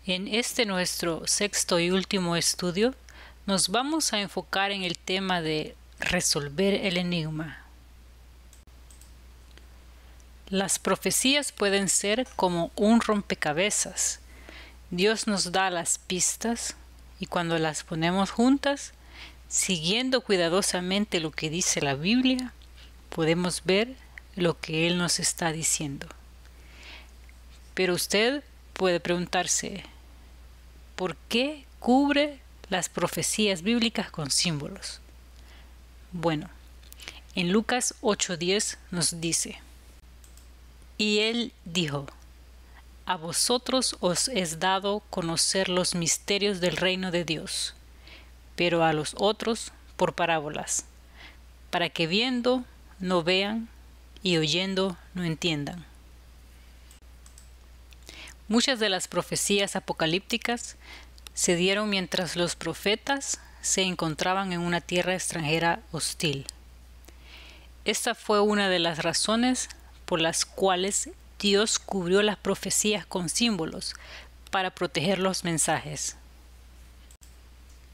En este nuestro sexto y último estudio, nos vamos a enfocar en el tema de resolver el enigma. Las profecías pueden ser como un rompecabezas. Dios nos da las pistas y cuando las ponemos juntas, siguiendo cuidadosamente lo que dice la Biblia, podemos ver lo que Él nos está diciendo. Pero usted puede preguntarse, ¿por qué cubre las profecías bíblicas con símbolos? Bueno, en Lucas 8:10 nos dice: Y Él dijo: A vosotros os es dado conocer los misterios del reino de Dios, pero a los otros por parábolas, para que viendo no vean y oyendo no entiendan. Muchas de las profecías apocalípticas se dieron mientras los profetas se encontraban en una tierra extranjera hostil. Esta fue una de las razones por las cuales Dios cubrió las profecías con símbolos para proteger los mensajes.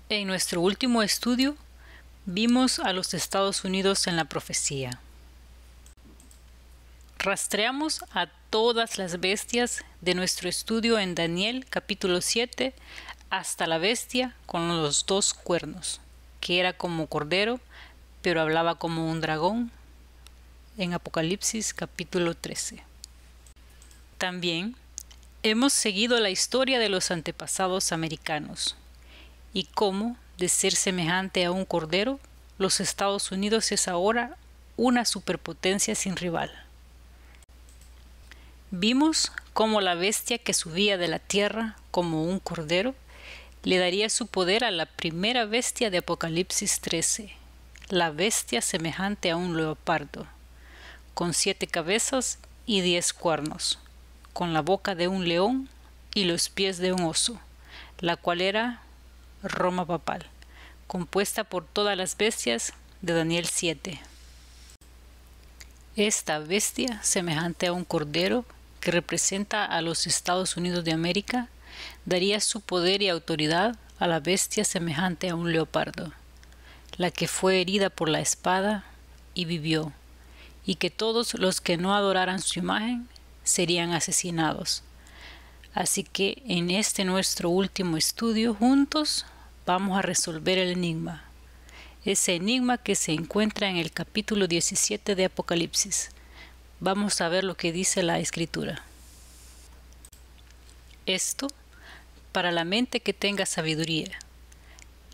En nuestro último estudio, vimos a los Estados Unidos en la profecía. Rastreamos a todas las bestias de nuestro estudio en Daniel capítulo 7 hasta la bestia con los 2 cuernos, que era como cordero, pero hablaba como un dragón, en Apocalipsis capítulo 13. También hemos seguido la historia de los antepasados americanos y cómo, de ser semejante a un cordero, los Estados Unidos es ahora una superpotencia sin rival. Vimos cómo la bestia que subía de la tierra como un cordero le daría su poder a la primera bestia de Apocalipsis 13, la bestia semejante a un leopardo, con 7 cabezas y 10 cuernos, con la boca de un león y los pies de un oso, la cual era Roma papal, compuesta por todas las bestias de Daniel 7. Esta bestia, semejante a un cordero, que representa a los Estados Unidos de América, daría su poder y autoridad a la bestia semejante a un leopardo, la que fue herida por la espada y vivió, y que todos los que no adoraran su imagen serían asesinados. Así que en este nuestro último estudio juntos vamos a resolver el enigma. Ese enigma que se encuentra en el capítulo 17 de Apocalipsis. Vamos a ver lo que dice la Escritura. Esto para la mente que tenga sabiduría.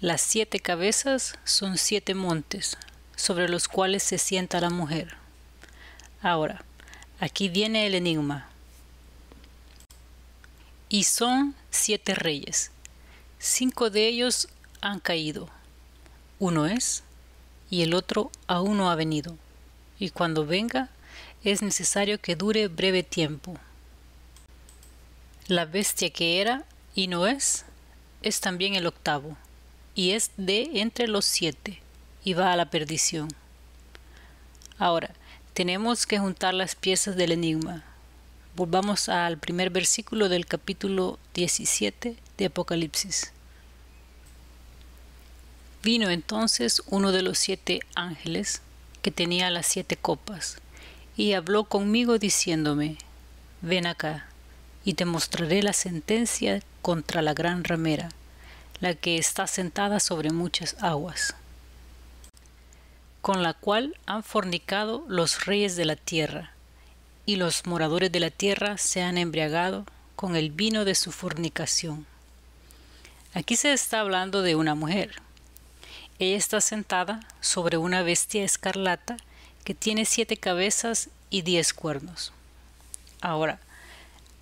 Las 7 cabezas son 7 montes, sobre los cuales se sienta la mujer. Ahora, aquí viene el enigma. Y son 7 reyes. 5 de ellos han caído. Uno es, y el otro aún no ha venido. Y cuando venga, es necesario que dure breve tiempo. La bestia que era y no es también el octavo, y es de entre los 7, y va a la perdición. Ahora, tenemos que juntar las piezas del enigma. Volvamos al primer versículo del capítulo 17 de Apocalipsis. Vino entonces uno de los 7 ángeles que tenía las 7 copas, y habló conmigo diciéndome: Ven acá, y te mostraré la sentencia contra la gran ramera, la que está sentada sobre muchas aguas, con la cual han fornicado los reyes de la tierra, y los moradores de la tierra se han embriagado con el vino de su fornicación. Aquí se está hablando de una mujer. Ella está sentada sobre una bestia escarlata que tiene 7 cabezas y 10 cuernos. Ahora,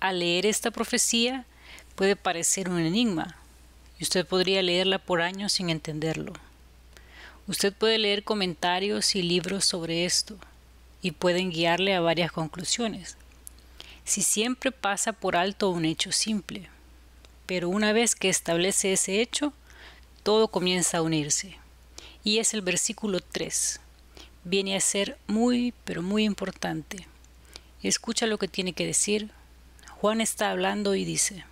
al leer esta profecía puede parecer un enigma, y usted podría leerla por años sin entenderlo. Usted puede leer comentarios y libros sobre esto, y pueden guiarle a varias conclusiones, si siempre pasa por alto un hecho simple. Pero una vez que establece ese hecho, todo comienza a unirse. Y es el versículo 3. Viene a ser muy, pero muy importante. Escucha lo que tiene que decir. Juan está hablando y dice: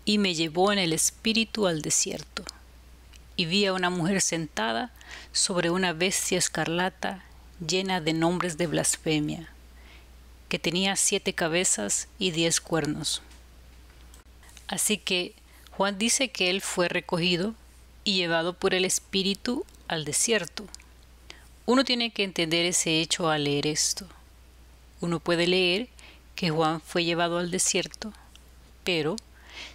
y me llevó en el espíritu al desierto. Y vi a una mujer sentada sobre una bestia escarlata llena de nombres de blasfemia, que tenía 7 cabezas y 10 cuernos. Así que Juan dice que él fue recogido y llevado por el espíritu al desierto. Uno tiene que entender ese hecho al leer esto. Uno puede leer que Juan fue llevado al desierto, pero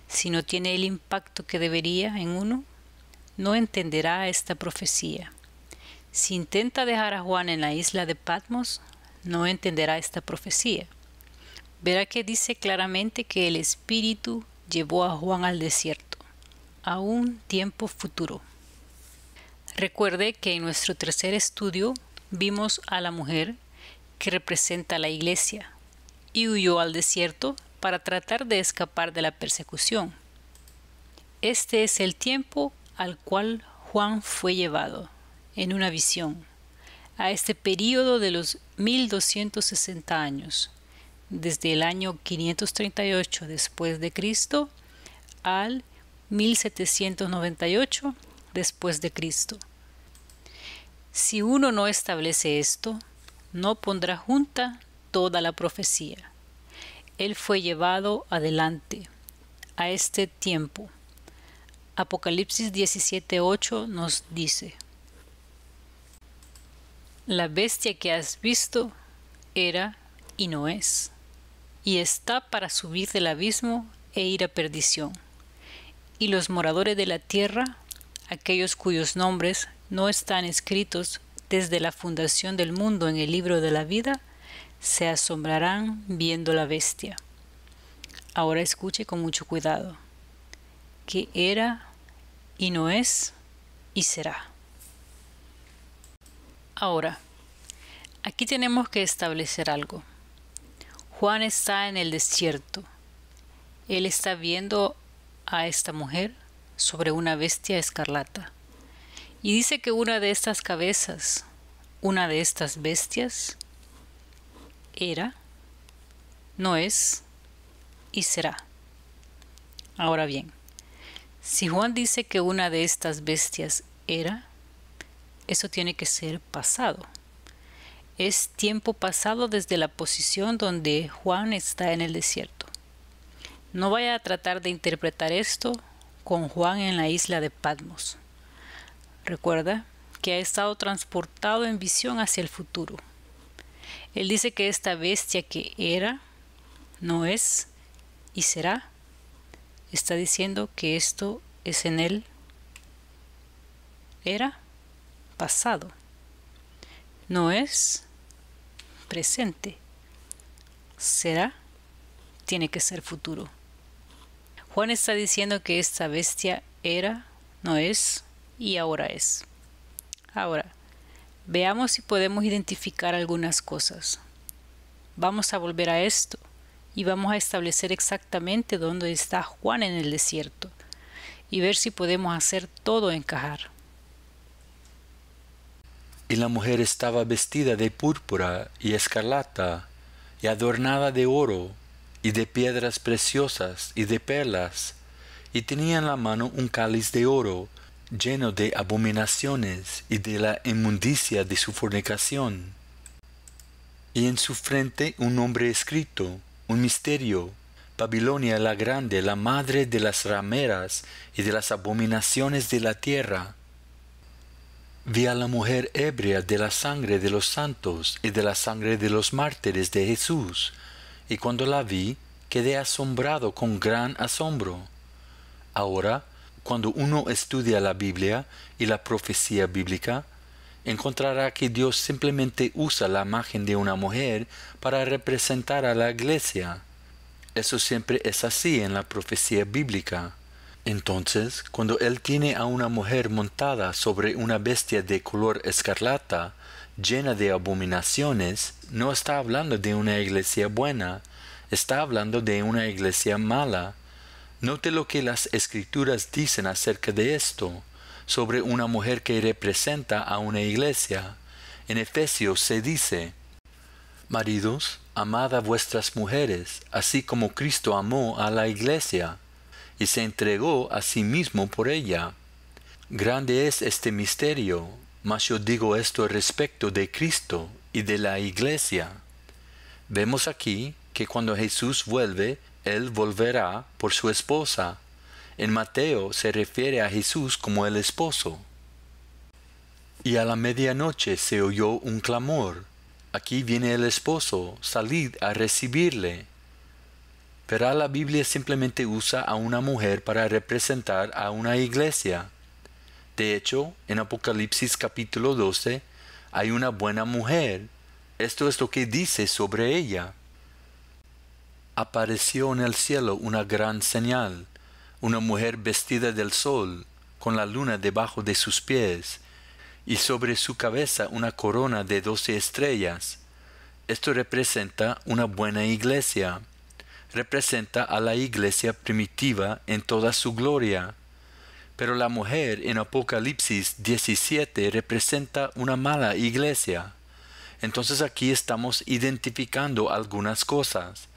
si no tiene el impacto que debería en uno, no entenderá esta profecía. Si intenta dejar a Juan en la isla de Patmos, no entenderá esta profecía. Verá que dice claramente que el Espíritu llevó a Juan al desierto, a un tiempo futuro. Recuerde que en nuestro tercer estudio vimos a la mujer que representa a la iglesia y huyó al desierto para tratar de escapar de la persecución. Este es el tiempo al cual Juan fue llevado, en una visión, a este período de los 1260 años, desde el año 538 después de Cristo al 1798 después de Cristo. Si uno no establece esto, no pondrá junta toda la profecía. Él fue llevado adelante, a este tiempo. Apocalipsis 17:8 nos dice: La bestia que has visto era y no es, y está para subir del abismo e ir a perdición. Y los moradores de la tierra, aquellos cuyos nombres no están escritos desde la fundación del mundo en el libro de la vida, se asombrarán viendo la bestia. Ahora escuche con mucho cuidado. Que era y no es y será. Ahora, aquí tenemos que establecer algo. Juan está en el desierto. Él está viendo a esta mujer sobre una bestia escarlata. Y dice que una de estas cabezas, una de estas bestias, era, no es y será. Ahora bien, si Juan dice que una de estas bestias era, eso tiene que ser pasado. Es tiempo pasado desde la posición donde Juan está en el desierto. No vaya a tratar de interpretar esto con Juan en la isla de Patmos. Recuerda que ha estado transportado en visión hacia el futuro. Él dice que esta bestia que era, no es y será, está diciendo que esto es en él, era pasado, no es presente, será, tiene que ser futuro. Juan está diciendo que esta bestia era, no es y ahora es. Ahora, veamos si podemos identificar algunas cosas. Vamos a volver a esto y vamos a establecer exactamente dónde está Juan en el desierto y ver si podemos hacer todo encajar. Y la mujer estaba vestida de púrpura y escarlata, y adornada de oro, y de piedras preciosas, y de perlas, y tenía en la mano un cáliz de oro, lleno de abominaciones, y de la inmundicia de su fornicación. Y en su frente un nombre escrito, un misterio: Babilonia la grande, la madre de las rameras y de las abominaciones de la tierra. Vi a la mujer ebria de la sangre de los santos y de la sangre de los mártires de Jesús, y cuando la vi, quedé asombrado con gran asombro. Ahora, cuando uno estudia la Biblia y la profecía bíblica, encontrará que Dios simplemente usa la imagen de una mujer para representar a la iglesia. Eso siempre es así en la profecía bíblica. Entonces, cuando Él tiene a una mujer montada sobre una bestia de color escarlata, llena de abominaciones, no está hablando de una iglesia buena, está hablando de una iglesia mala. Note lo que las Escrituras dicen acerca de esto, sobre una mujer que representa a una iglesia. En Efesios se dice: Maridos, amad a vuestras mujeres, así como Cristo amó a la iglesia, y se entregó a sí mismo por ella. Grande es este misterio, mas yo digo esto respecto de Cristo y de la Iglesia. Vemos aquí que cuando Jesús vuelve, Él volverá por su esposa. En Mateo se refiere a Jesús como el esposo. Y a la medianoche se oyó un clamor. Aquí viene el esposo, salid a recibirle. Pero la Biblia simplemente usa a una mujer para representar a una iglesia. De hecho, en Apocalipsis capítulo 12 hay una buena mujer. Esto es lo que dice sobre ella. Apareció en el cielo una gran señal, una mujer vestida del sol, con la luna debajo de sus pies, y sobre su cabeza una corona de 12 estrellas. Esto representa una buena iglesia. Representa a la iglesia primitiva en toda su gloria. Pero la mujer en Apocalipsis 17 representa una mala iglesia. Entonces aquí estamos identificando algunas cosas.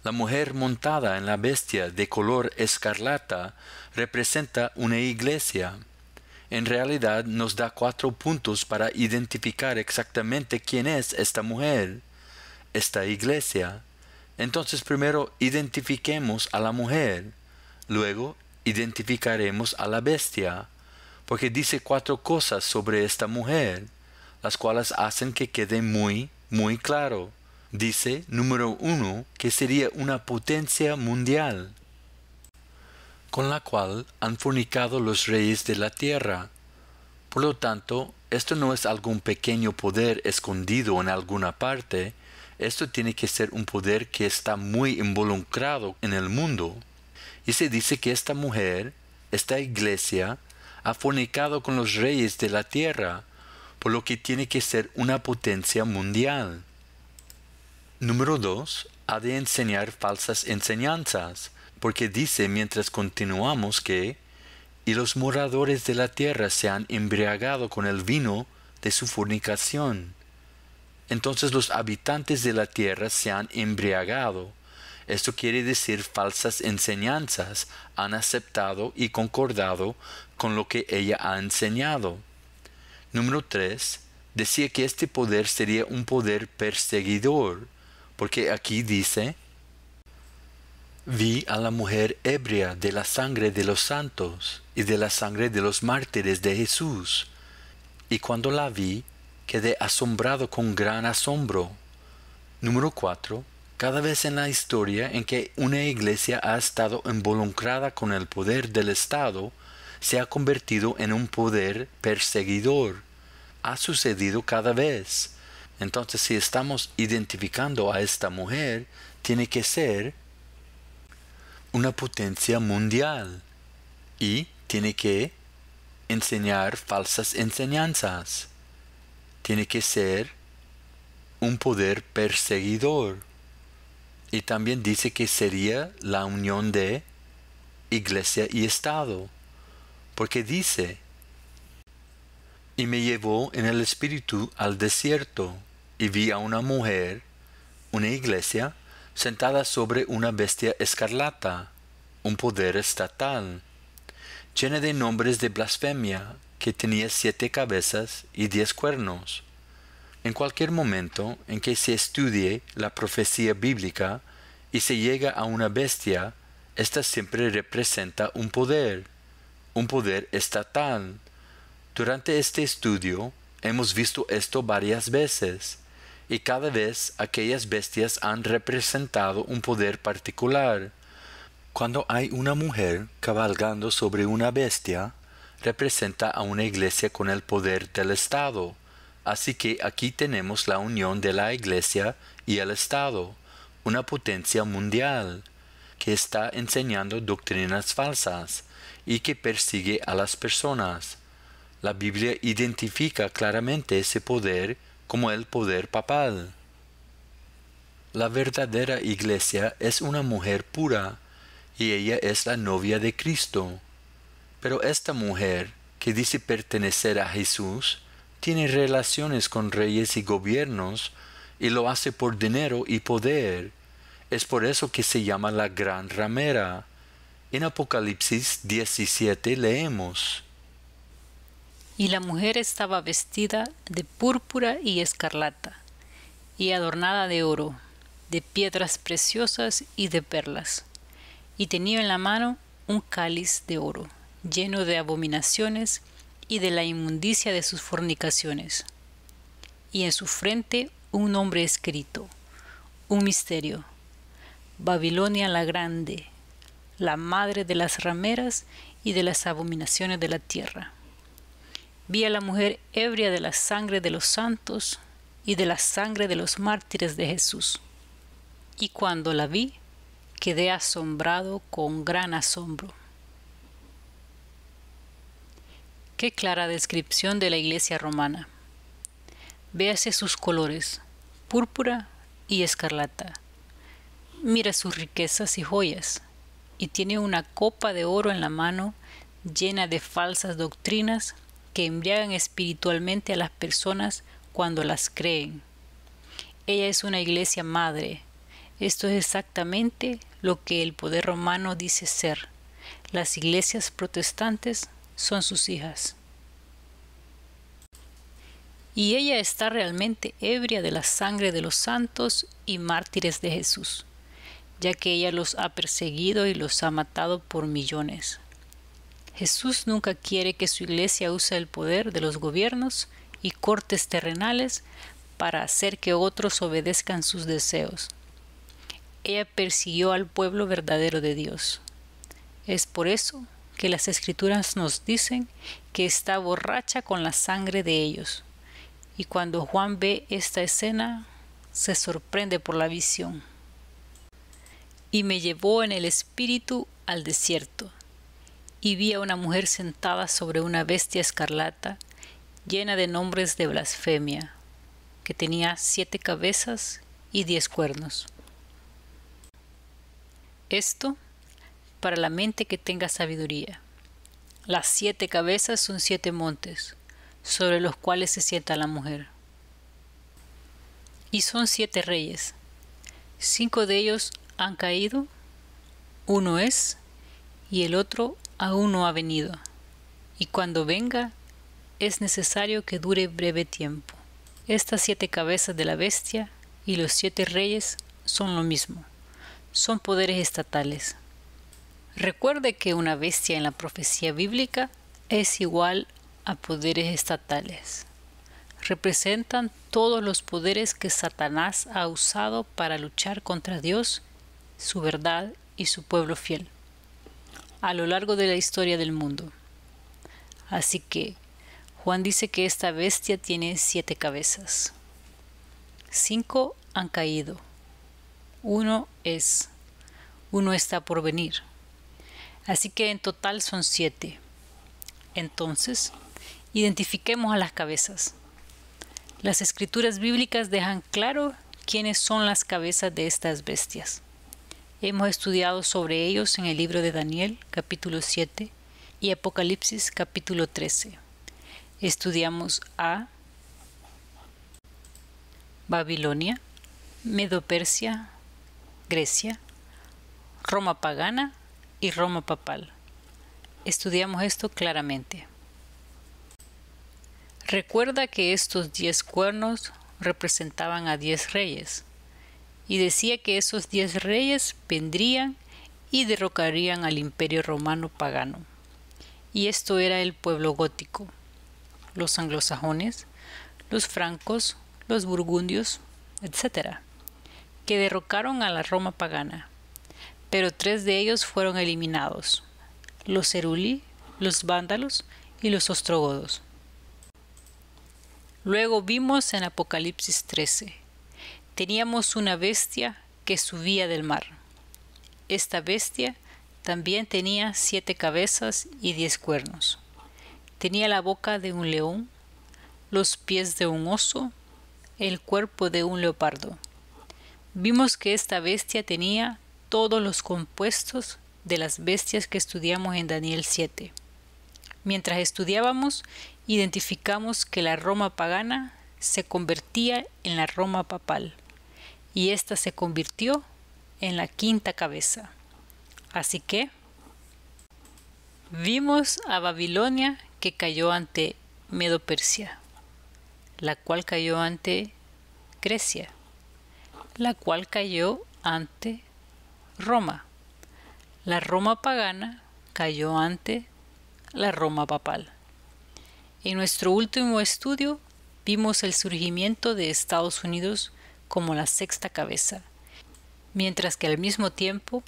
La mujer montada en la bestia de color escarlata representa una iglesia. En realidad nos da 4 puntos para identificar exactamente quién es esta mujer, esta iglesia. Entonces primero identifiquemos a la mujer, luego identificaremos a la bestia, porque dice 4 cosas sobre esta mujer, las cuales hacen que quede muy claro. Dice, número 1, que sería una potencia mundial, con la cual han fornicado los reyes de la tierra. Por lo tanto, esto no es algún pequeño poder escondido en alguna parte. Esto tiene que ser un poder que está muy involucrado en el mundo. Y se dice que esta mujer, esta iglesia, ha fornicado con los reyes de la tierra, por lo que tiene que ser una potencia mundial. Número 2, ha de enseñar falsas enseñanzas, porque dice mientras continuamos que y los moradores de la tierra se han embriagado con el vino de su fornicación. Entonces los habitantes de la tierra se han embriagado. Esto quiere decir falsas enseñanzas han aceptado y concordado con lo que ella ha enseñado. Número 3, decía que este poder sería un poder perseguidor, porque aquí dice, vi a la mujer ebria de la sangre de los santos y de la sangre de los mártires de Jesús. Y cuando la vi, quedé asombrado con gran asombro. Número 4. Cada vez en la historia en que una iglesia ha estado involucrada con el poder del Estado, se ha convertido en un poder perseguidor. Ha sucedido cada vez. Entonces, si estamos identificando a esta mujer, tiene que ser una potencia mundial y tiene que enseñar falsas enseñanzas. Tiene que ser un poder perseguidor. Y también dice que sería la unión de iglesia y Estado. Porque dice, y me llevó en el espíritu al desierto, y vi a una mujer, una iglesia, sentada sobre una bestia escarlata, un poder estatal, llena de nombres de blasfemia, que tenía 7 cabezas y 10 cuernos. En cualquier momento en que se estudie la profecía bíblica y se llega a una bestia, ésta siempre representa un poder estatal. Durante este estudio hemos visto esto varias veces, y cada vez aquellas bestias han representado un poder particular. Cuando hay una mujer cabalgando sobre una bestia, representa a una iglesia con el poder del Estado. Así que aquí tenemos la unión de la iglesia y el Estado, una potencia mundial, que está enseñando doctrinas falsas y que persigue a las personas. La Biblia identifica claramente ese poder como el poder papal. La verdadera iglesia es una mujer pura, y ella es la novia de Cristo. Pero esta mujer, que dice pertenecer a Jesús, tiene relaciones con reyes y gobiernos, y lo hace por dinero y poder. Es por eso que se llama la gran ramera. En Apocalipsis 17 leemos: Y la mujer estaba vestida de púrpura y escarlata, y adornada de oro, de piedras preciosas y de perlas, y tenía en la mano un cáliz de oro, lleno de abominaciones y de la inmundicia de sus fornicaciones, y en su frente un nombre escrito, un misterio: Babilonia la Grande, la madre de las rameras y de las abominaciones de la tierra. Vi a la mujer ebria de la sangre de los santos y de la sangre de los mártires de Jesús. Y cuando la vi, quedé asombrado con gran asombro. Qué clara descripción de la iglesia romana. Véase sus colores, púrpura y escarlata. Mira sus riquezas y joyas, y tiene una copa de oro en la mano llena de falsas doctrinas que embriagan espiritualmente a las personas cuando las creen. Ella es una iglesia madre. Esto es exactamente lo que el poder romano dice ser. Las iglesias protestantes son sus hijas. Y ella está realmente ebria de la sangre de los santos y mártires de Jesús, ya que ella los ha perseguido y los ha matado por millones. Jesús nunca quiere que su iglesia use el poder de los gobiernos y cortes terrenales para hacer que otros obedezcan sus deseos. Ella persiguió al pueblo verdadero de Dios. Es por eso que las Escrituras nos dicen que está borracha con la sangre de ellos. Y cuando Juan ve esta escena, se sorprende por la visión. Y me llevó en el espíritu al desierto, y vi a una mujer sentada sobre una bestia escarlata, llena de nombres de blasfemia, que tenía 7 cabezas y 10 cuernos. Esto para la mente que tenga sabiduría. Las 7 cabezas son 7 montes, sobre los cuales se sienta la mujer. Y son 7 reyes. 5 de ellos han caído, uno es, y el otro aún no ha venido. Y cuando venga, es necesario que dure breve tiempo. Estas 7 cabezas de la bestia y los 7 reyes son lo mismo. Son poderes estatales. Recuerde que una bestia en la profecía bíblica es igual a poderes estatales. Representan todos los poderes que Satanás ha usado para luchar contra Dios, su verdad y su pueblo fiel, a lo largo de la historia del mundo. Así que Juan dice que esta bestia tiene 7 cabezas. 5 han caído. Uno está por venir. Así que en total son 7. Entonces, identifiquemos a las cabezas. Las escrituras bíblicas dejan claro quiénes son las cabezas de estas bestias. Hemos estudiado sobre ellos en el libro de Daniel, capítulo 7, y Apocalipsis, capítulo 13. Estudiamos a Babilonia, Medo-Persia, Grecia, Roma pagana y Roma papal. Estudiamos esto claramente. Recuerda que estos 10 cuernos representaban a 10 reyes, y decía que esos 10 reyes vendrían y derrocarían al imperio romano pagano. Y esto era el pueblo gótico, los anglosajones, los francos, los burgundios, etc., que derrocaron a la Roma pagana. Pero 3 de ellos fueron eliminados: los ceruli, los vándalos y los ostrogodos. Luego vimos en Apocalipsis 13. Teníamos una bestia que subía del mar. Esta bestia también tenía 7 cabezas y 10 cuernos. Tenía la boca de un león, los pies de un oso, el cuerpo de un leopardo. Vimos que esta bestia tenía todos los compuestos de las bestias que estudiamos en Daniel 7. Mientras estudiábamos, identificamos que la Roma pagana se convertía en la Roma papal, y ésta se convirtió en la 5ª cabeza. Así que Vimos a Babilonia que cayó ante Medo-Persia, la cual cayó ante Grecia, la cual cayó ante Roma. La Roma pagana cayó ante la Roma papal. En nuestro último estudio vimos el surgimiento de Estados Unidos como la sexta cabeza, mientras que al mismo tiempo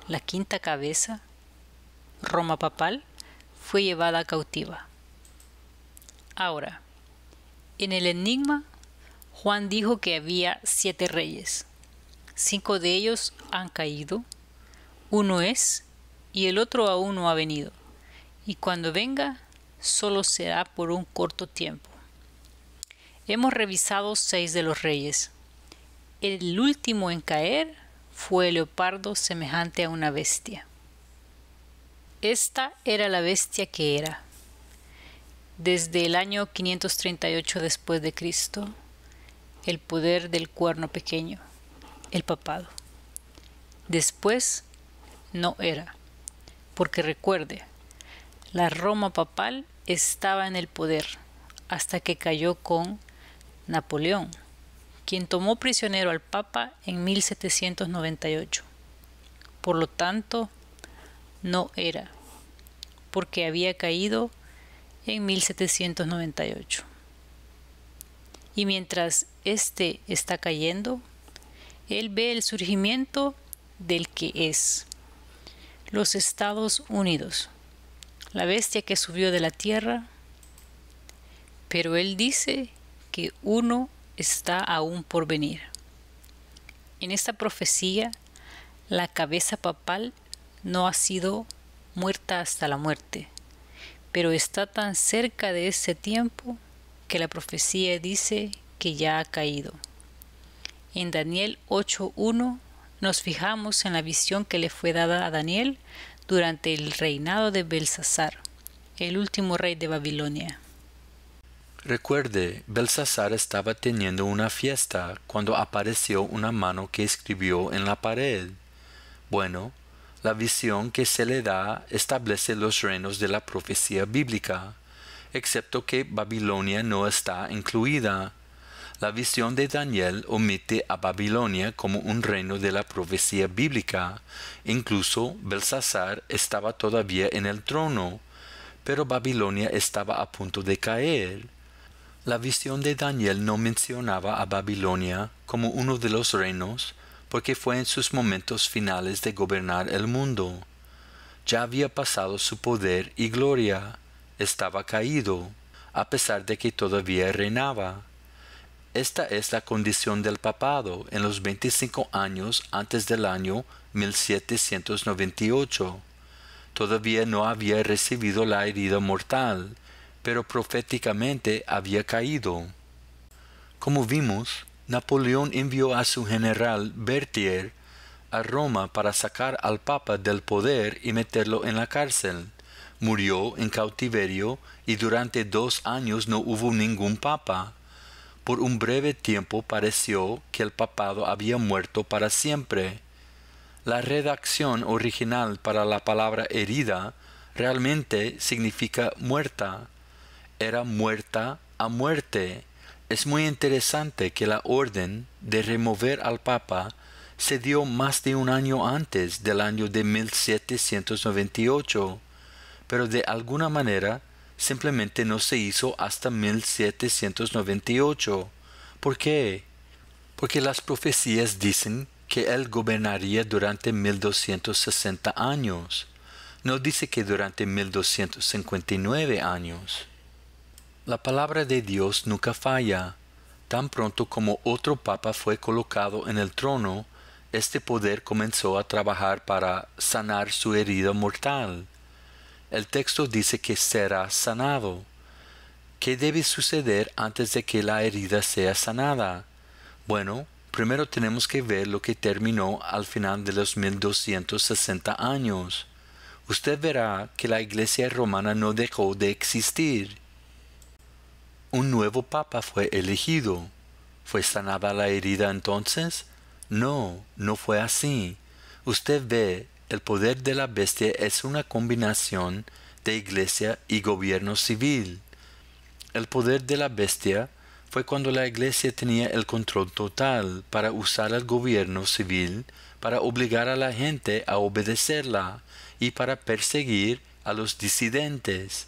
la quinta cabeza, Roma papal, fue llevada cautiva. Ahora, en el enigma, Juan dijo que había 7 reyes. 5 de ellos han caído, uno es, y el otro aún no ha venido, y cuando venga, solo será por un corto tiempo. Hemos revisado 6 de los reyes. El último en caer fue el leopardo semejante a una bestia. Esta era la bestia que era. Desde el año 538 después de Cristo, el poder del cuerno pequeño, el papado. Después no era, porque recuerde, la Roma papal estaba en el poder hasta que cayó con Napoleón, quien tomó prisionero al Papa en 1798. Por lo tanto, no era, porque había caído en 1798. Y mientras éste está cayendo, él ve el surgimiento del que es, los Estados Unidos, la bestia que subió de la tierra, pero él dice que uno está aún por venir. En esta profecía, la cabeza papal no ha sido muerta hasta la muerte, pero está tan cerca de ese tiempo que la profecía dice que ya ha caído. En Daniel 8:1 nos fijamos en la visión que le fue dada a Daniel durante el reinado de Belsasar, el último rey de Babilonia. Recuerde, Belsasar estaba teniendo una fiesta cuando apareció una mano que escribió en la pared. Bueno, la visión que se le da establece los reinos de la profecía bíblica, excepto que Babilonia no está incluida. La visión de Daniel omite a Babilonia como un reino de la profecía bíblica. Incluso Belsasar estaba todavía en el trono, pero Babilonia estaba a punto de caer. La visión de Daniel no mencionaba a Babilonia como uno de los reinos, porque fue en sus momentos finales de gobernar el mundo. Ya había pasado su poder y gloria, estaba caído, a pesar de que todavía reinaba. Esta es la condición del papado en los 25 años antes del año 1798. Todavía no había recibido la herida mortal, pero proféticamente había caído. Como vimos, Napoleón envió a su general Berthier a Roma para sacar al Papa del poder y meterlo en la cárcel. Murió en cautiverio y durante 2 años no hubo ningún Papa. Por un breve tiempo pareció que el papado había muerto para siempre. La redacción original para la palabra herida realmente significa muerta. Era muerta a muerte. Es muy interesante que la orden de remover al Papa se dio más de un año antes del año de 1798, pero de alguna manera simplemente no se hizo hasta 1798. ¿Por qué? Porque las profecías dicen que él gobernaría durante 1260 años. No dice que durante 1259 años. La palabra de Dios nunca falla. Tan pronto como otro papa fue colocado en el trono, este poder comenzó a trabajar para sanar su herida mortal. El texto dice que será sanado. ¿Qué debe suceder antes de que la herida sea sanada? Bueno, primero tenemos que ver lo que terminó al final de los 1260 años. Usted verá que la Iglesia romana no dejó de existir. Un nuevo papa fue elegido. ¿Fue sanada la herida entonces? No, no fue así. Usted ve el poder de la bestia es una combinación de iglesia y gobierno civil. El poder de la bestia fue cuando la iglesia tenía el control total para usar el gobierno civil para obligar a la gente a obedecerla y para perseguir a los disidentes.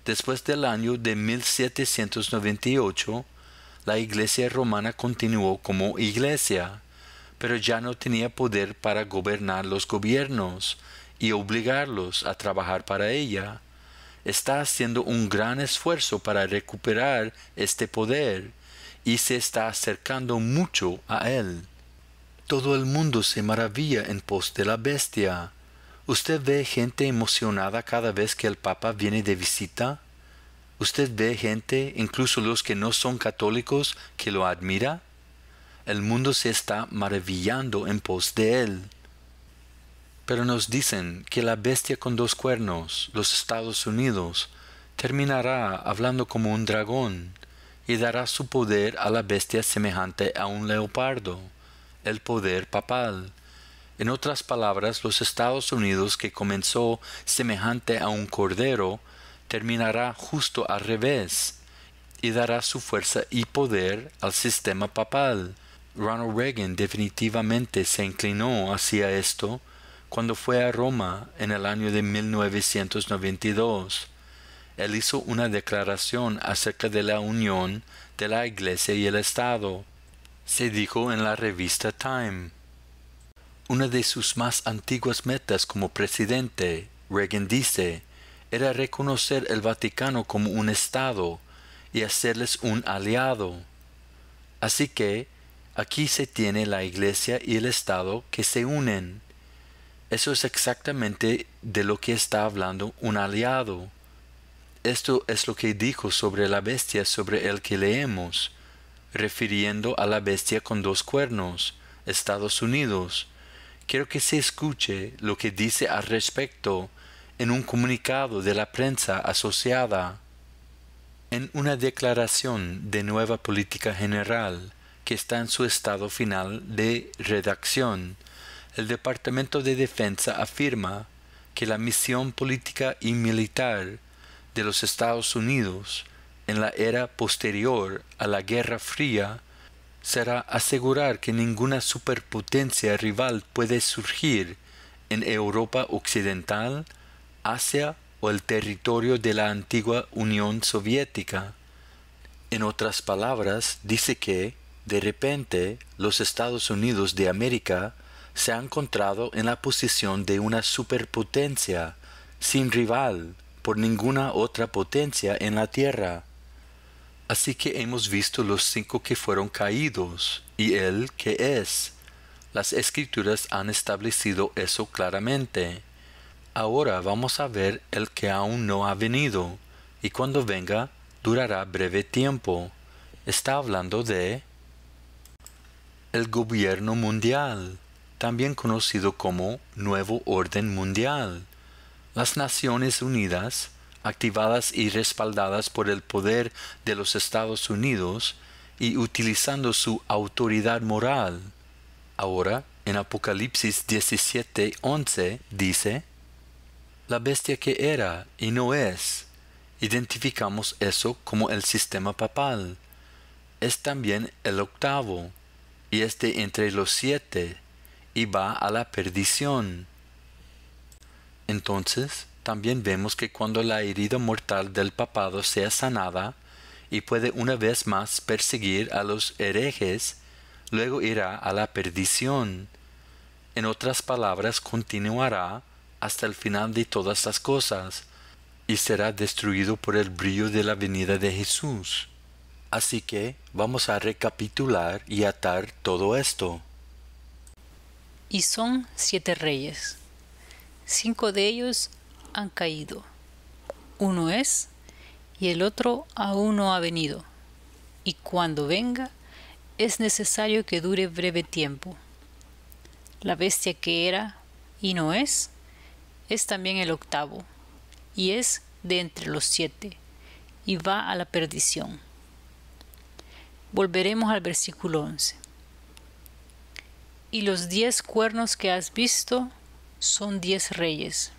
Después del año de 1798, la iglesia romana continuó como iglesia, pero ya no tenía poder para gobernar los gobiernos y obligarlos a trabajar para ella. Está haciendo un gran esfuerzo para recuperar este poder y se está acercando mucho a él. Todo el mundo se maravilla en pos de la bestia. ¿Usted ve gente emocionada cada vez que el Papa viene de visita? ¿Usted ve gente, incluso los que no son católicos, que lo admira? El mundo se está maravillando en pos de él. Pero nos dicen que la bestia con dos cuernos, los Estados Unidos, terminará hablando como un dragón y dará su poder a la bestia semejante a un leopardo, el poder papal. En otras palabras, los Estados Unidos, que comenzó semejante a un cordero, terminará justo al revés y dará su fuerza y poder al sistema papal. Ronald Reagan definitivamente se inclinó hacia esto cuando fue a Roma en el año de 1992. Él hizo una declaración acerca de la unión de la Iglesia y el Estado. Se dijo en la revista Time. Una de sus más antiguas metas como presidente, Reagan dice, era reconocer el Vaticano como un Estado y hacerles un aliado. Así que aquí se tiene la Iglesia y el Estado que se unen. Eso es exactamente de lo que está hablando un aliado. Esto es lo que dijo sobre la bestia sobre el que leemos, refiriendo a la bestia con dos cuernos, Estados Unidos. Quiero que se escuche lo que dice al respecto en un comunicado de la prensa asociada. En una declaración de nueva política general que está en su estado final de redacción, el Departamento de Defensa afirma que la misión política y militar de los Estados Unidos en la era posterior a la Guerra Fría será asegurar que ninguna superpotencia rival puede surgir en Europa Occidental, Asia o el territorio de la antigua Unión Soviética. En otras palabras, dice que, de repente, los Estados Unidos de América se han encontrado en la posición de una superpotencia, sin rival por ninguna otra potencia en la Tierra. Así que hemos visto los 5 que fueron caídos, y Él que es. Las Escrituras han establecido eso claramente. Ahora vamos a ver el que aún no ha venido, y cuando venga, durará breve tiempo. Está hablando de el gobierno mundial, también conocido como Nuevo Orden Mundial. Las Naciones Unidas, activadas y respaldadas por el poder de los Estados Unidos y utilizando su autoridad moral. Ahora, en Apocalipsis 17:11 dice, la bestia que era y no es. Identificamos eso como el sistema papal. Es también el octavo, y es de entre los 7, y va a la perdición. Entonces, también vemos que cuando la herida mortal del papado sea sanada, y puede una vez más perseguir a los herejes, luego irá a la perdición. En otras palabras, continuará hasta el final de todas las cosas, y será destruido por el brillo de la venida de Jesús. Así que vamos a recapitular y atar todo esto. Y son 7 reyes. 5 de ellos han caído. Uno es, y el otro aún no ha venido. Y cuando venga, es necesario que dure breve tiempo. La bestia que era y no es también el octavo, y es de entre los 7, y va a la perdición. Volveremos al versículo 11. Y los 10 cuernos que has visto son 10 reyes,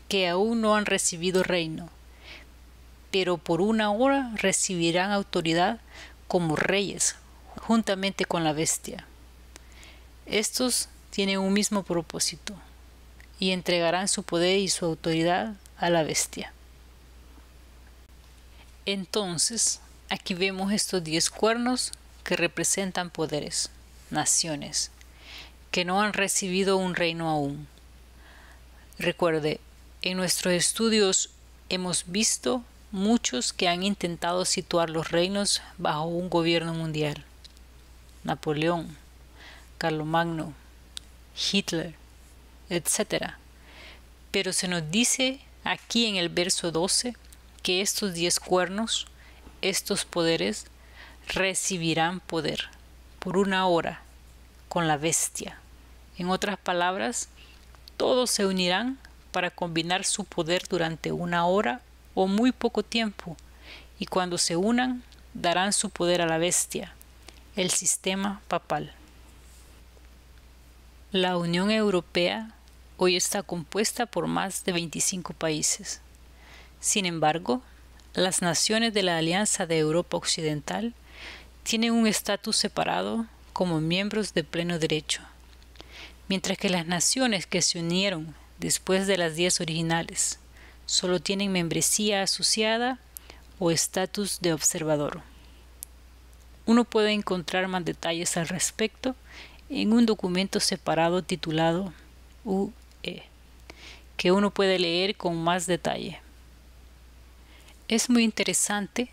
que aún no han recibido reino, pero por una hora recibirán autoridad como reyes, juntamente con la bestia. Estos tienen un mismo propósito, y entregarán su poder y su autoridad a la bestia. Entonces, aquí vemos estos 10 cuernos que representan poderes, naciones, que no han recibido un reino aún. Recuerde, en nuestros estudios hemos visto muchos que han intentado situar los reinos bajo un gobierno mundial. Napoleón, Carlomagno, Hitler, etc. Pero se nos dice aquí en el verso 12 que estos 10 cuernos, estos poderes, recibirán poder por una hora con la bestia. En otras palabras, todos se unirán para combinar su poder durante una hora o muy poco tiempo, y cuando se unan, darán su poder a la bestia, el sistema papal. La Unión Europea hoy está compuesta por más de 25 países. Sin embargo, las naciones de la Alianza de Europa Occidental tienen un estatus separado como miembros de pleno derecho, mientras que las naciones que se unieron después de las 10 originales solo tienen membresía asociada o estatus de observador. Uno puede encontrar más detalles al respecto en un documento separado titulado UE, que uno puede leer con más detalle. Es muy interesante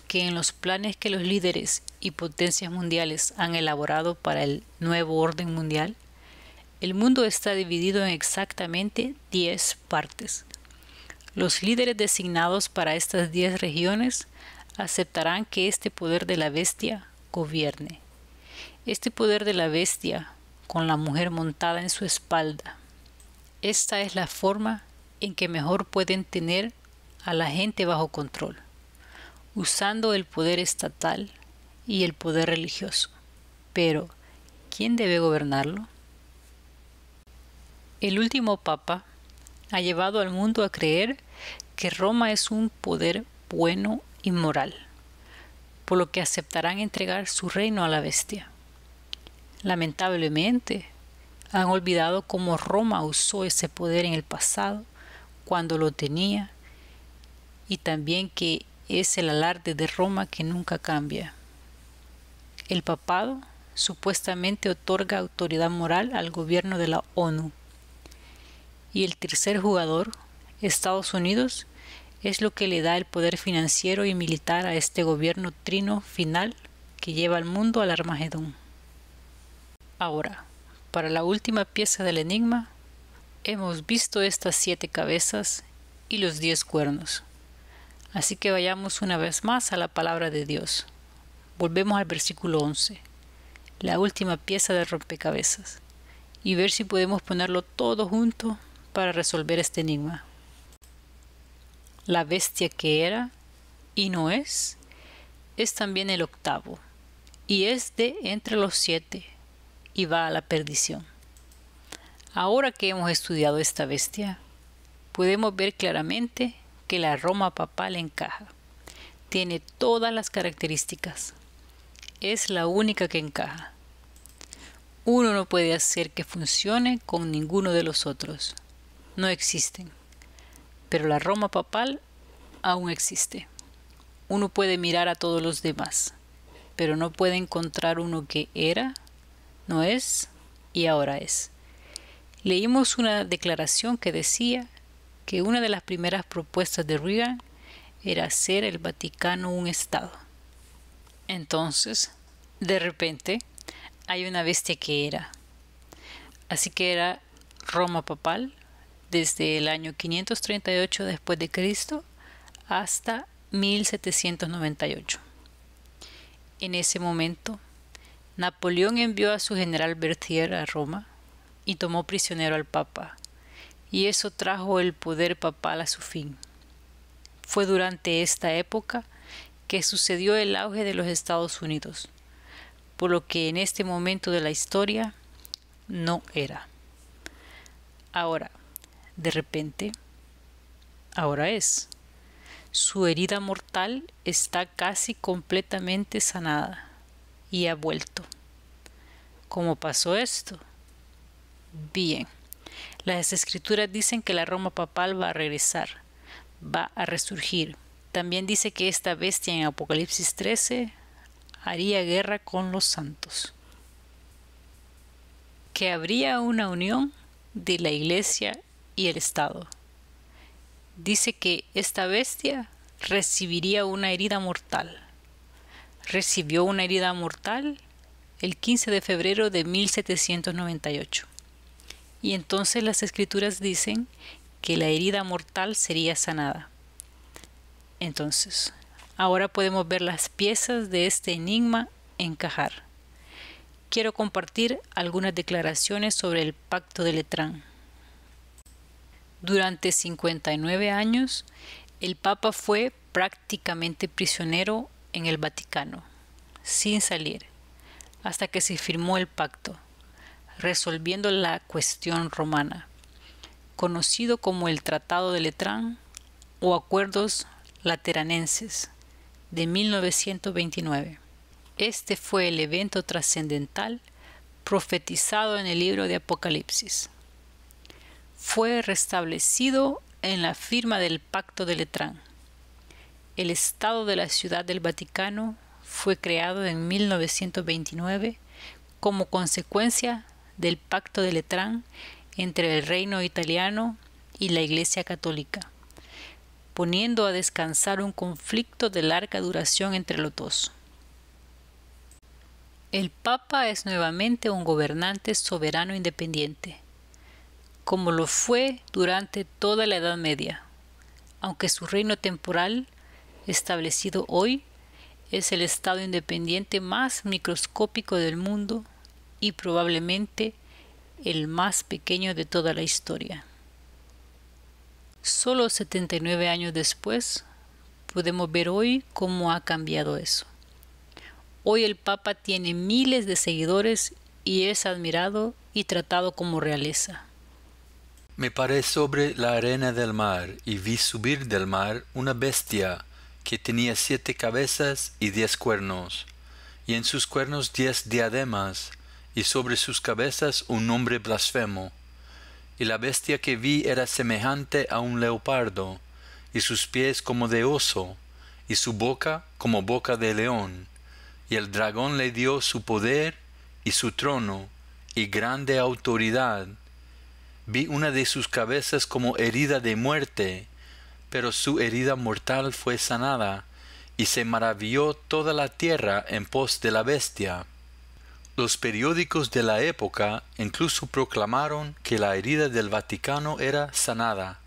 que en los planes que los líderes y potencias mundiales han elaborado para el nuevo orden mundial, el mundo está dividido en exactamente 10 partes. Los líderes designados para estas 10 regiones aceptarán que este poder de la bestia gobierne. Este poder de la bestia, con la mujer montada en su espalda. Esta es la forma en que mejor pueden tener a la gente bajo control, usando el poder estatal y el poder religioso. Pero, ¿quién debe gobernarlo? El último papa ha llevado al mundo a creer que Roma es un poder bueno y moral, por lo que aceptarán entregar su reino a la bestia. Lamentablemente, han olvidado cómo Roma usó ese poder en el pasado, cuando lo tenía, y también que es el alarde de Roma que nunca cambia. El papado supuestamente otorga autoridad moral al gobierno de la ONU. Y el tercer jugador, Estados Unidos, es lo que le da el poder financiero y militar a este gobierno trino final que lleva al mundo al Armagedón. Ahora, para la última pieza del enigma, hemos visto estas 7 cabezas y los 10 cuernos. Así que vayamos una vez más a la palabra de Dios. Volvemos al versículo 11, la última pieza del rompecabezas, y ver si podemos ponerlo todo junto para resolver este enigma. La bestia que era y no es también el octavo, y es de entre los 7, y va a la perdición. Ahora que hemos estudiado esta bestia, podemos ver claramente que la Roma papal encaja. Tiene todas las características. Es la única que encaja. Uno no puede hacer que funcione con ninguno de los otros. No existen. Pero la Roma papal aún existe. Uno puede mirar a todos los demás, pero no puede encontrar uno que era, no es y ahora es. Leímos una declaración que decía que una de las primeras propuestas de Reagan era hacer el Vaticano un Estado. Entonces, de repente, hay una bestia que era. Así que era Roma papal desde el año 538 después de Cristo hasta 1798. En ese momento, Napoleón envió a su general Berthier a Roma y tomó prisionero al Papa, y eso trajo el poder papal a su fin. Fue durante esta época que sucedió el auge de los Estados Unidos, por lo que en este momento de la historia no era. Ahora, de repente, ahora es. Su herida mortal está casi completamente sanada y ha vuelto. ¿Cómo pasó esto? Bien, las escrituras dicen que la Roma papal va a regresar, va a resurgir. También dice que esta bestia en Apocalipsis 13 haría guerra con los santos. Que habría una unión de la Iglesia y el Estado. Dice que esta bestia recibiría una herida mortal. Recibió una herida mortal el 15 de febrero de 1798. Y entonces las escrituras dicen que la herida mortal sería sanada. Entonces, ahora podemos ver las piezas de este enigma encajar. Quiero compartir algunas declaraciones sobre el Pacto de Letrán. Durante 59 años, el Papa fue prácticamente prisionero en el Vaticano, sin salir, hasta que se firmó el pacto, resolviendo la cuestión romana, conocido como el Tratado de Letrán o Acuerdos Lateranenses de 1929. Este fue el evento trascendental profetizado en el libro de Apocalipsis. Fue restablecido en la firma del Pacto de Letrán. El Estado de la Ciudad del Vaticano fue creado en 1929 como consecuencia del Pacto de Letrán entre el Reino italiano y la Iglesia Católica, poniendo a descansar un conflicto de larga duración entre los dos. El Papa es nuevamente un gobernante soberano independiente, como lo fue durante toda la Edad Media, aunque su reino temporal, establecido hoy, es el Estado independiente más microscópico del mundo y probablemente el más pequeño de toda la historia. Solo 79 años después, podemos ver hoy cómo ha cambiado eso. Hoy el Papa tiene miles de seguidores y es admirado y tratado como realeza. Me paré sobre la arena del mar y vi subir del mar una bestia que tenía 7 cabezas y 10 cuernos, y en sus cuernos 10 diademas, y sobre sus cabezas un nombre blasfemo. Y la bestia que vi era semejante a un leopardo, y sus pies como de oso, y su boca como boca de león. Y el dragón le dio su poder y su trono y grande autoridad. Vi una de sus cabezas como herida de muerte, pero su herida mortal fue sanada, y se maravilló toda la tierra en pos de la bestia. Los periódicos de la época incluso proclamaron que la herida del Vaticano era sanada.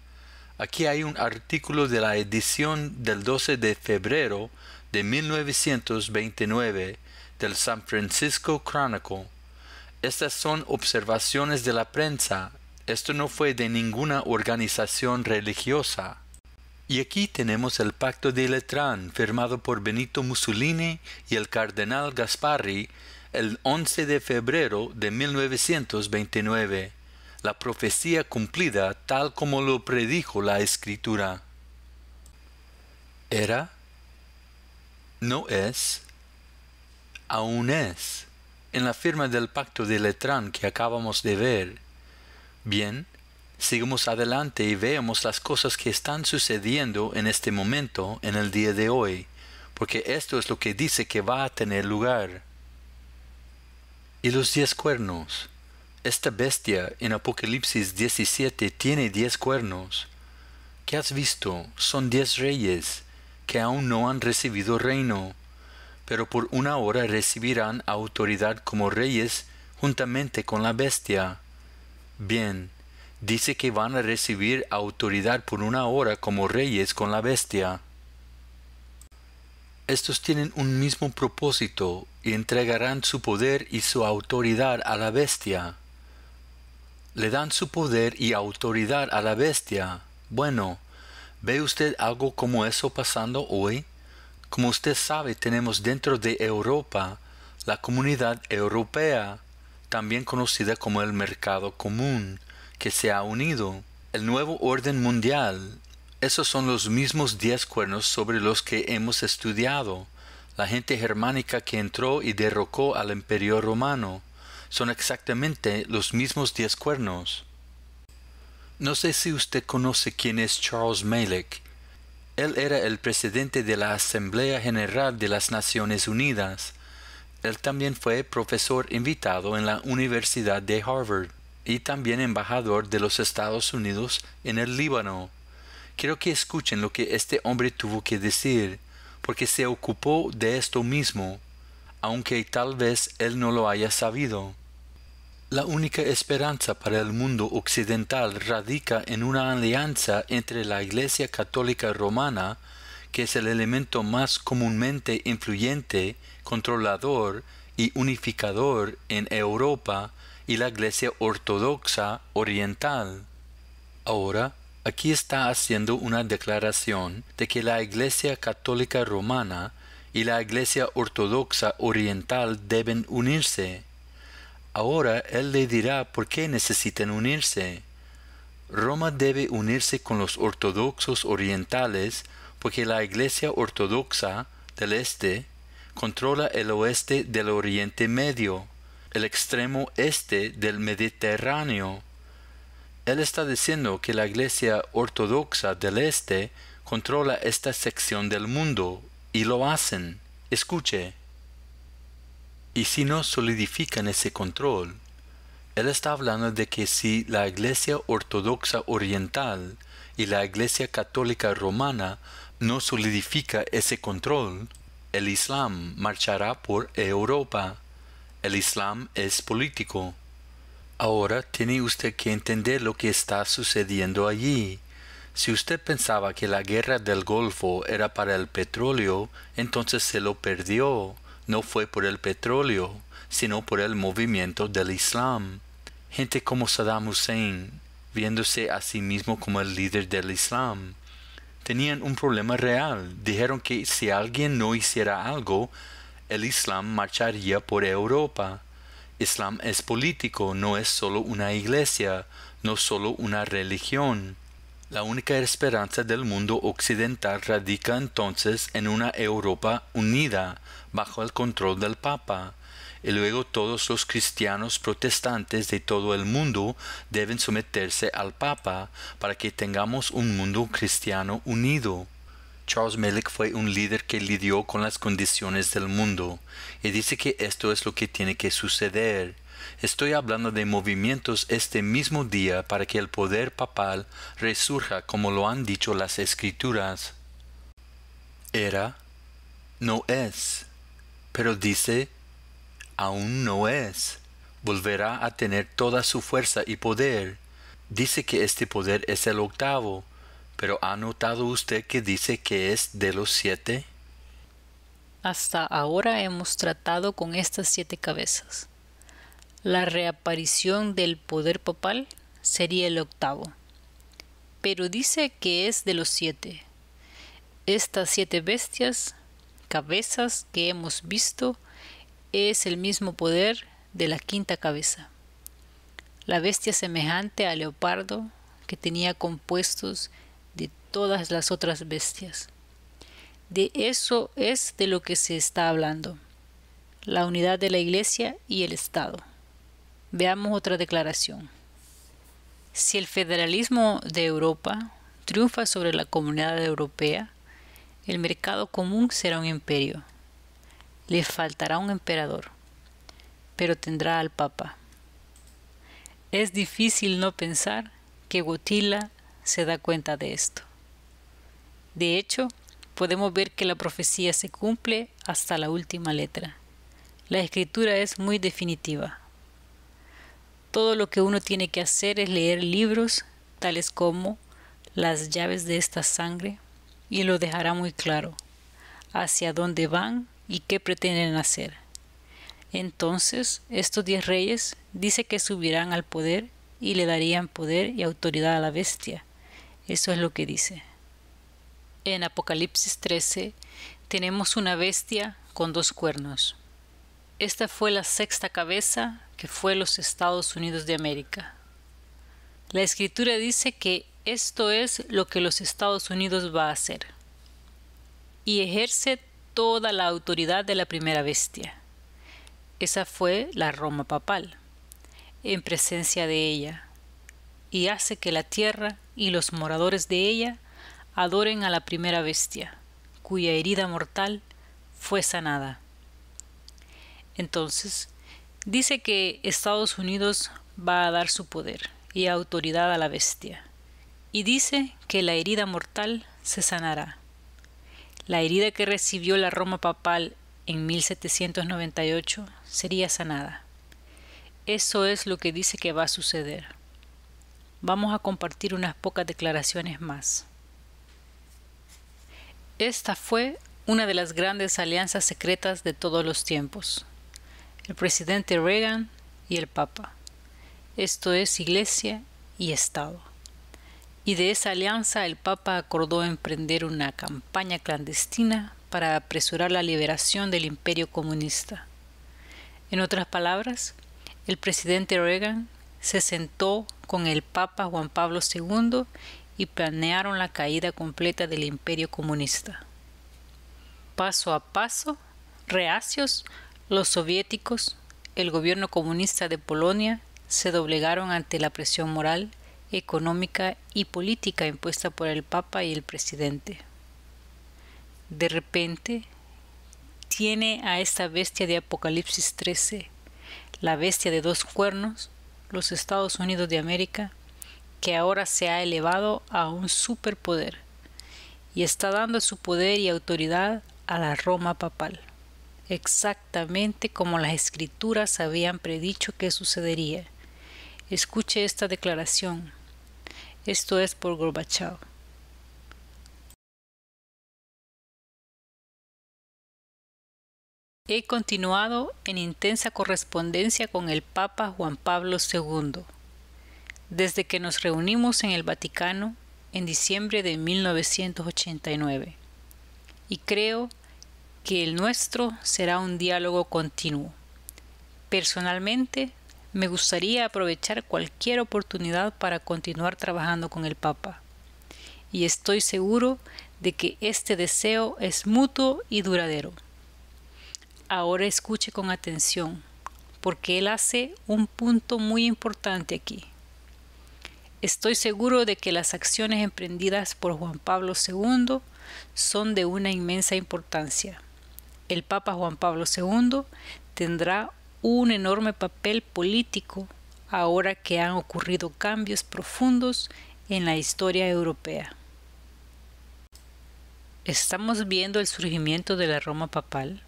Aquí hay un artículo de la edición del 12 de febrero de 1929 del San Francisco Chronicle. Estas son observaciones de la prensa. Esto no fue de ninguna organización religiosa. Y aquí tenemos el Pacto de Letrán, firmado por Benito Mussolini y el cardenal Gasparri el 11 de febrero de 1929. La profecía cumplida tal como lo predijo la Escritura. Era, no es, aún es, en la firma del Pacto de Letrán que acabamos de ver. Bien, sigamos adelante y veamos las cosas que están sucediendo en este momento, en el día de hoy, porque esto es lo que dice que va a tener lugar. Y los 10 cuernos. Esta bestia en Apocalipsis 17 tiene 10 cuernos. ¿Qué has visto? Son 10 reyes que aún no han recibido reino, pero por una hora recibirán autoridad como reyes juntamente con la bestia. Bien, dice que van a recibir autoridad por una hora como reyes con la bestia. Estos tienen un mismo propósito y entregarán su poder y su autoridad a la bestia. Le dan su poder y autoridad a la bestia. Bueno, ¿ve usted algo como eso pasando hoy? Como usted sabe, tenemos dentro de Europa la Comunidad Europea, también conocida como el Mercado Común, que se ha unido. El nuevo orden mundial. Esos son los mismos 10 cuernos sobre los que hemos estudiado. La gente germánica que entró y derrocó al imperio romano. Son exactamente los mismos 10 cuernos. No sé si usted conoce quién es Charles Malek. Él era el presidente de la Asamblea General de las Naciones Unidas. Él también fue profesor invitado en la Universidad de Harvard y también embajador de los Estados Unidos en el Líbano. Quiero que escuchen lo que este hombre tuvo que decir, porque se ocupó de esto mismo, aunque tal vez él no lo haya sabido. La única esperanza para el mundo occidental radica en una alianza entre la Iglesia Católica Romana, que es el elemento más comúnmente influyente, controlador y unificador en Europa, y la Iglesia Ortodoxa Oriental. Ahora, aquí está haciendo una declaración de que la Iglesia Católica Romana y la Iglesia Ortodoxa Oriental deben unirse. Ahora él le dirá por qué necesitan unirse. Roma debe unirse con los ortodoxos orientales porque la Iglesia Ortodoxa del Este controla el oeste del Oriente Medio, el extremo este del Mediterráneo. Él está diciendo que la Iglesia Ortodoxa del Este controla esta sección del mundo, y lo hacen. Escuche. Y si no solidifican ese control, él está hablando de que si la Iglesia Ortodoxa Oriental y la Iglesia Católica Romana no solidifica ese control, el Islam marchará por Europa. El Islam es político. Ahora tiene usted que entender lo que está sucediendo allí. Si usted pensaba que la guerra del Golfo era para el petróleo, entonces se lo perdió. No fue por el petróleo, sino por el movimiento del Islam. Gente como Saddam Hussein, viéndose a sí mismo como el líder del Islam, tenían un problema real. Dijeron que si alguien no hiciera algo, el Islam marcharía por Europa. Islam es político, no es solo una iglesia, no solo una religión. La única esperanza del mundo occidental radica entonces en una Europa unida bajo el control del Papa, y luego todos los cristianos protestantes de todo el mundo deben someterse al Papa para que tengamos un mundo cristiano unido. Charles Malek fue un líder que lidió con las condiciones del mundo, y dice que esto es lo que tiene que suceder. Estoy hablando de movimientos este mismo día para que el poder papal resurja como lo han dicho las Escrituras. Era, no es, pero dice, aún no es. Volverá a tener toda su fuerza y poder. Dice que este poder es el octavo, pero ¿ha notado usted que dice que es de los 7? Hasta ahora hemos tratado con estas 7 cabezas. La reaparición del poder papal sería el octavo, pero dice que es de los 7. Estas 7 bestias, cabezas que hemos visto, es el mismo poder de la quinta cabeza. La bestia semejante al leopardo que tenía compuestos de todas las otras bestias. De eso es de lo que se está hablando, la unidad de la Iglesia y el Estado. Veamos otra declaración. Si el federalismo de Europa triunfa sobre la comunidad europea, el mercado común será un imperio. Le faltará un emperador, pero tendrá al Papa. Es difícil no pensar que Wojtyla se da cuenta de esto. De hecho, podemos ver que la profecía se cumple hasta la última letra. La escritura es muy definitiva. Todo lo que uno tiene que hacer es leer libros tales como Las llaves de esta sangre, y lo dejará muy claro hacia dónde van y qué pretenden hacer. Entonces, estos 10 reyes dice que subirán al poder y le darían poder y autoridad a la bestia. Eso es lo que dice. En Apocalipsis 13 tenemos una bestia con 2 cuernos. Esta fue la 6ª cabeza, que fue los Estados Unidos de América. La escritura dice que esto es lo que los Estados Unidos va a hacer. Y ejerce toda la autoridad de la primera bestia. Esa fue la Roma papal, en presencia de ella, y hace que la tierra y los moradores de ella adoren a la primera bestia, cuya herida mortal fue sanada. Entonces, dice que Estados Unidos va a dar su poder y autoridad a la bestia, y dice que la herida mortal se sanará. La herida que recibió la Roma papal en 1798 sería sanada. Eso es lo que dice que va a suceder. Vamos a compartir unas pocas declaraciones más. Esta fue una de las grandes alianzas secretas de todos los tiempos. El presidente Reagan y el Papa. Esto es Iglesia y Estado. Y de esa alianza el Papa acordó emprender una campaña clandestina para apresurar la liberación del imperio comunista. En otras palabras, el presidente Reagan se sentó con el Papa Juan Pablo II y planearon la caída completa del imperio comunista. Paso a paso, reacios, los soviéticos, el gobierno comunista de Polonia, se doblegaron ante la presión moral, económica y política impuesta por el Papa y el presidente. De repente, tiene a esta bestia de Apocalipsis 13, la bestia de dos cuernos, los Estados Unidos de América, que ahora se ha elevado a un superpoder y está dando su poder y autoridad a la Roma papal, exactamente como las escrituras habían predicho que sucedería. Escuche esta declaración. Esto es por Gorbachev. He continuado en intensa correspondencia con el Papa Juan Pablo II, desde que nos reunimos en el Vaticano en diciembre de 1989, y creo que el nuestro será un diálogo continuo. Personalmente, me gustaría aprovechar cualquier oportunidad para continuar trabajando con el Papa, y estoy seguro de que este deseo es mutuo y duradero. Ahora escuche con atención, porque él hace un punto muy importante aquí. Estoy seguro de que las acciones emprendidas por Juan Pablo II son de una inmensa importancia. El Papa Juan Pablo II tendrá un enorme papel político ahora que han ocurrido cambios profundos en la historia europea. ¿Estamos viendo el surgimiento de la Roma papal?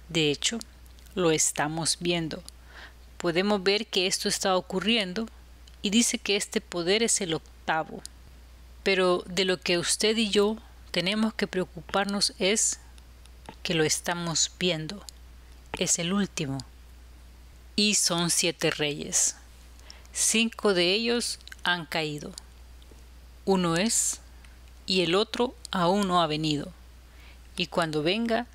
De hecho, lo estamos viendo. Podemos ver que esto está ocurriendo y dice que este poder es el octavo. Pero de lo que usted y yo tenemos que preocuparnos es que lo estamos viendo. Es el último. Y son 7 reyes. 5 de ellos han caído. Uno es, y el otro aún no ha venido. Y cuando venga,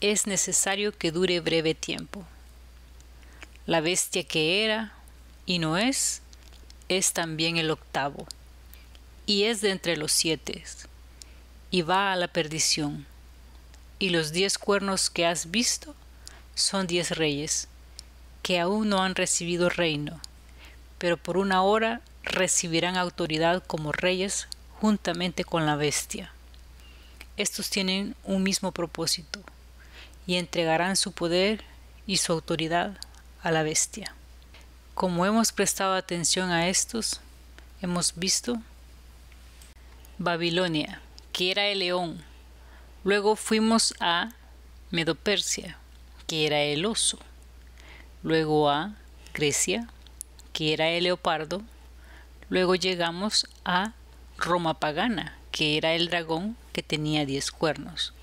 es necesario que dure breve tiempo. La bestia que era y no es también el octavo, y es de entre los 7, y va a la perdición. Y los 10 cuernos que has visto son 10 reyes, que aún no han recibido reino, pero por una hora recibirán autoridad como reyes juntamente con la bestia. Estos tienen un mismo propósito, y entregarán su poder y su autoridad a la bestia. Como hemos prestado atención a estos, hemos visto Babilonia, que era el león. Luego fuimos a Medo-Persia, que era el oso. Luego a Grecia, que era el leopardo. Luego llegamos a Roma pagana, que era el dragón que tenía 10 cuernos.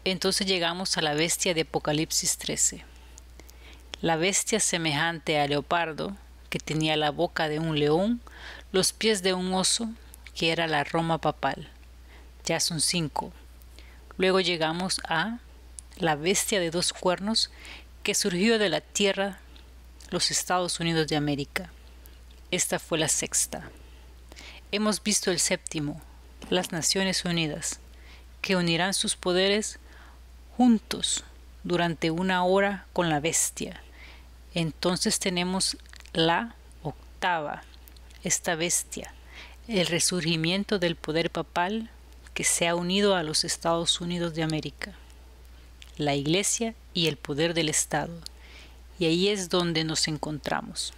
Entonces llegamos a la bestia de Apocalipsis 13. La bestia semejante al leopardo, que tenía la boca de un león, los pies de un oso, que era la Roma papal. Ya son 5. Luego llegamos a la bestia de 2 cuernos, que surgió de la tierra, los Estados Unidos de América. esta fue la sexta. Hemos visto el séptimo, las Naciones Unidas, que unirán sus poderes juntos durante 1 hora con la bestia. Entonces tenemos la octava, esta bestia, el resurgimiento del poder papal que se ha unido a los Estados Unidos de América, la Iglesia y el poder del Estado. Y ahí es donde nos encontramos.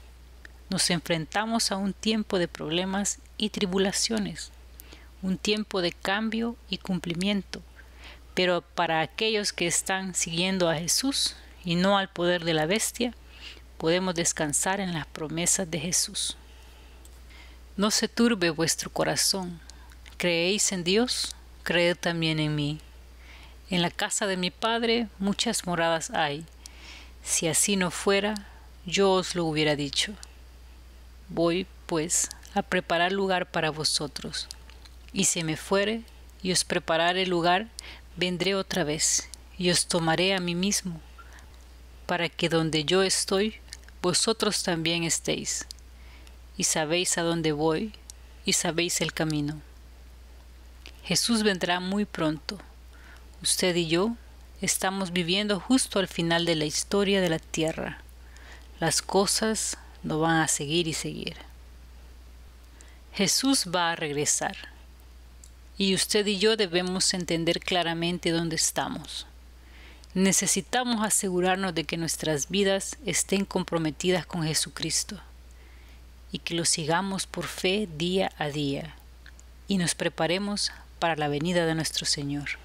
Nos enfrentamos a un tiempo de problemas y tribulaciones, un tiempo de cambio y cumplimiento, pero para aquellos que están siguiendo a Jesús y no al poder de la bestia, podemos descansar en las promesas de Jesús. No se turbe vuestro corazón. ¿Creéis en Dios? Creed también en mí. En la casa de mi Padre muchas moradas hay. Si así no fuera, yo os lo hubiera dicho. Voy, pues, a preparar lugar para vosotros. Y si me fuere y os preparare lugar, vendré otra vez y os tomaré a mí mismo, para que donde yo estoy, vosotros también estéis. Y sabéis a dónde voy, y sabéis el camino. Jesús vendrá muy pronto. Usted y yo estamos viviendo justo al final de la historia de la tierra. Las cosas no van a seguir y seguir. Jesús va a regresar. Y usted y yo debemos entender claramente dónde estamos. Necesitamos asegurarnos de que nuestras vidas estén comprometidas con Jesucristo y que lo sigamos por fe día a día y nos preparemos para la venida de nuestro Señor.